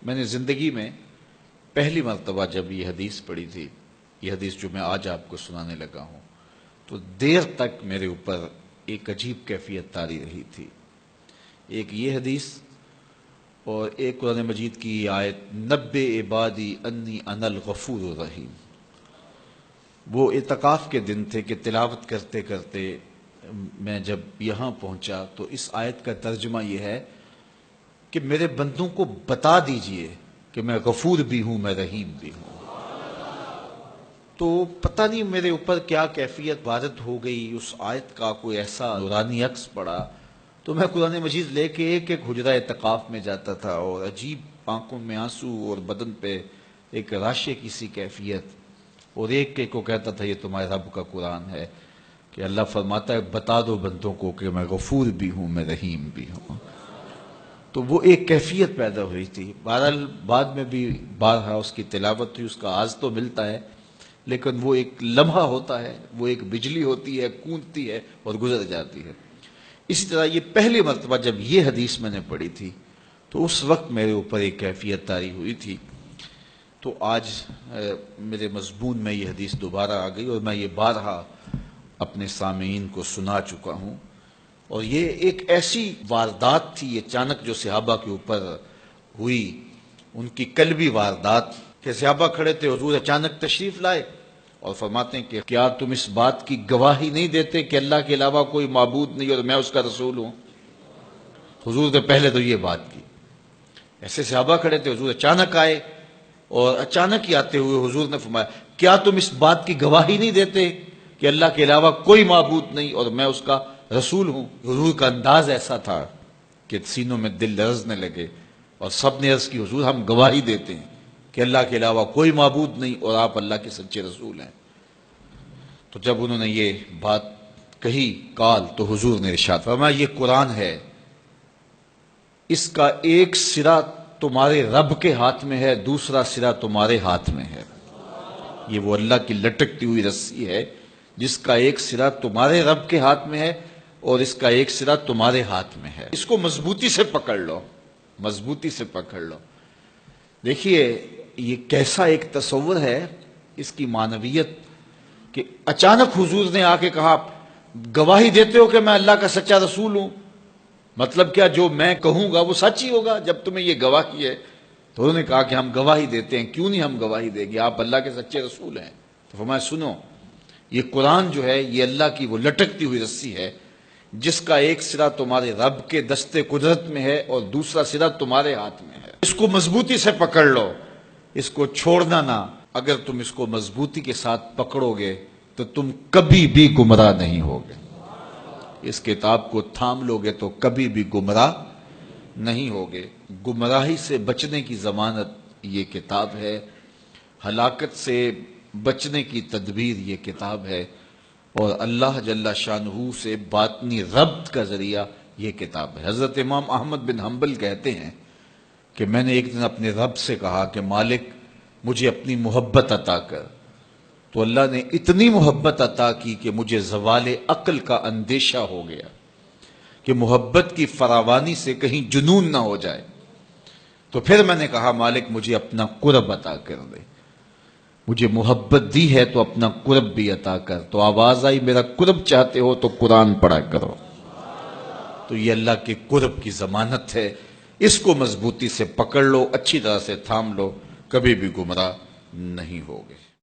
میں نے زندگی میں پہلی مرتبہ جب یہ حدیث پڑھی تھی، یہ حدیث جو میں آج آپ کو سنانے لگا ہوں، تو دیر تک میرے اوپر ایک عجیب کیفیت طاری رہی تھی۔ ایک یہ حدیث اور ایک قرآن مجید کی آیت نبّئ عبادی انی انا الغفور الرحیم۔ وہ اعتکاف کے دن تھے کہ تلاوت کرتے کرتے میں جب یہاں پہنچا تو اس آیت کا ترجمہ یہ ہے کہ میرے بندوں کو بتا دیجئے کہ میں غفور بھی ہوں، میں رحیم بھی ہوں۔ تو پتہ نہیں میرے اوپر کیا کیفیت وارد ہو گئی، اس آیت کا کوئی ایسا نورانی عکس پڑا تو میں قرآن مجید لے کے ایک ایک حجرہ اعتکاف میں جاتا تھا، اور عجیب آنکھوں میں آنسو اور بدن پہ ایک راشے کی سی کیفیت، اور ایک ایک کو کہتا تھا یہ تمہارے رب کا قرآن ہے کہ اللہ فرماتا ہے بتا دو بندوں کو کہ میں غفور بھی ہوں، میں رحیم بھی ہوں۔ تو وہ ایک کیفیت پیدا ہوئی تھی۔ بہرحال بعد میں بھی بارہا اس کی تلاوت ہوئی، اس کا آز تو ملتا ہے، لیکن وہ ایک لمحہ ہوتا ہے، وہ ایک بجلی ہوتی ہے، گونجتی ہے اور گزر جاتی ہے۔ اسی طرح یہ پہلی مرتبہ جب یہ حدیث میں نے پڑھی تھی تو اس وقت میرے اوپر ایک کیفیت طاری ہوئی تھی۔ تو آج میرے مضمون میں یہ حدیث دوبارہ آ گئی اور میں یہ بارہا اپنے سامعین کو سنا چکا ہوں، اور یہ ایک ایسی واردات تھی اچانک جو صحابہ کے اوپر ہوئی، ان کی قلبی واردات کہ صحابہ کھڑے تھے، حضور اچانک تشریف لائے اور فرماتے ہیں کہ کیا تم اس بات کی گواہی نہیں دیتے کہ اللہ کے علاوہ کوئی معبود نہیں اور میں اس کا رسول ہوں؟ حضور نے پہلے تو یہ بات کی، ایسے صحابہ کھڑے تھے، حضور اچانک آئے اور اچانک ہی آتے ہوئے حضور نے فرمایا کیا تم اس بات کی گواہی نہیں دیتے کہ اللہ کے علاوہ کوئی معبود نہیں اور میں اس کا رسول ہوں؟ حضور کا انداز ایسا تھا کہ سینوں میں دل لرزنے لگے، اور سب نے عرض کی حضور ہم گواہی دیتے ہیں کہ اللہ کے علاوہ کوئی معبود نہیں اور آپ اللہ کے سچے رسول ہیں۔ تو جب انہوں نے یہ بات کہی قال، تو حضور نے ارشاد فرمایا یہ قرآن ہے، اس کا ایک سرا تمہارے رب کے ہاتھ میں ہے، دوسرا سرا تمہارے ہاتھ میں ہے۔ یہ وہ اللہ کی لٹکتی ہوئی رسی ہے جس کا ایک سرا تمہارے رب کے ہاتھ میں ہے اور اس کا ایک سرا تمہارے ہاتھ میں ہے۔ اس کو مضبوطی سے پکڑ لو، مضبوطی سے پکڑ لو۔ دیکھیے یہ کیسا ایک تصور ہے اس کی معنویت کہ اچانک حضور نے آ کے کہا گواہی دیتے ہو کہ میں اللہ کا سچا رسول ہوں، مطلب کیا جو میں کہوں گا وہ سچ ہی ہوگا جب تمہیں یہ گواہی ہے؟ تو انہوں نے کہا کہ ہم گواہی دیتے ہیں۔ کیوں نہیں ہم گواہی دیں گے، آپ اللہ کے سچے رسول ہیں۔ تو فرمایا سنو، یہ قرآن جو ہے یہ اللہ کی وہ لٹکتی ہوئی رسی ہے جس کا ایک سرا تمہارے رب کے دستے قدرت میں ہے اور دوسرا سرا تمہارے ہاتھ میں ہے۔ اس کو مضبوطی سے پکڑ لو، اس کو چھوڑنا نہ۔ اگر تم اس کو مضبوطی کے ساتھ پکڑو گے تو تم کبھی بھی گمراہ نہیں ہوگے۔ اس کتاب کو تھام لو گے تو کبھی بھی گمراہ نہیں ہوگے۔ گمراہی سے بچنے کی ضمانت یہ کتاب ہے، ہلاکت سے بچنے کی تدبیر یہ کتاب ہے، اور اللہ جل شانہ سے باطنی ربط کا ذریعہ یہ کتاب ہے۔ حضرت امام احمد بن حنبل کہتے ہیں کہ میں نے ایک دن اپنے رب سے کہا کہ مالک مجھے اپنی محبت عطا کر، تو اللہ نے اتنی محبت عطا کی کہ مجھے زوال عقل کا اندیشہ ہو گیا کہ محبت کی فراوانی سے کہیں جنون نہ ہو جائے۔ تو پھر میں نے کہا مالک مجھے اپنا قرب عطا کر دے، مجھے محبت دی ہے تو اپنا قرب بھی عطا کر۔ تو آواز آئی میرا قرب چاہتے ہو تو قرآن پڑھا کرو۔ تو یہ اللہ کے قرب کی ضمانت ہے، اس کو مضبوطی سے پکڑ لو، اچھی طرح سے تھام لو، کبھی بھی گمراہ نہیں ہوگے۔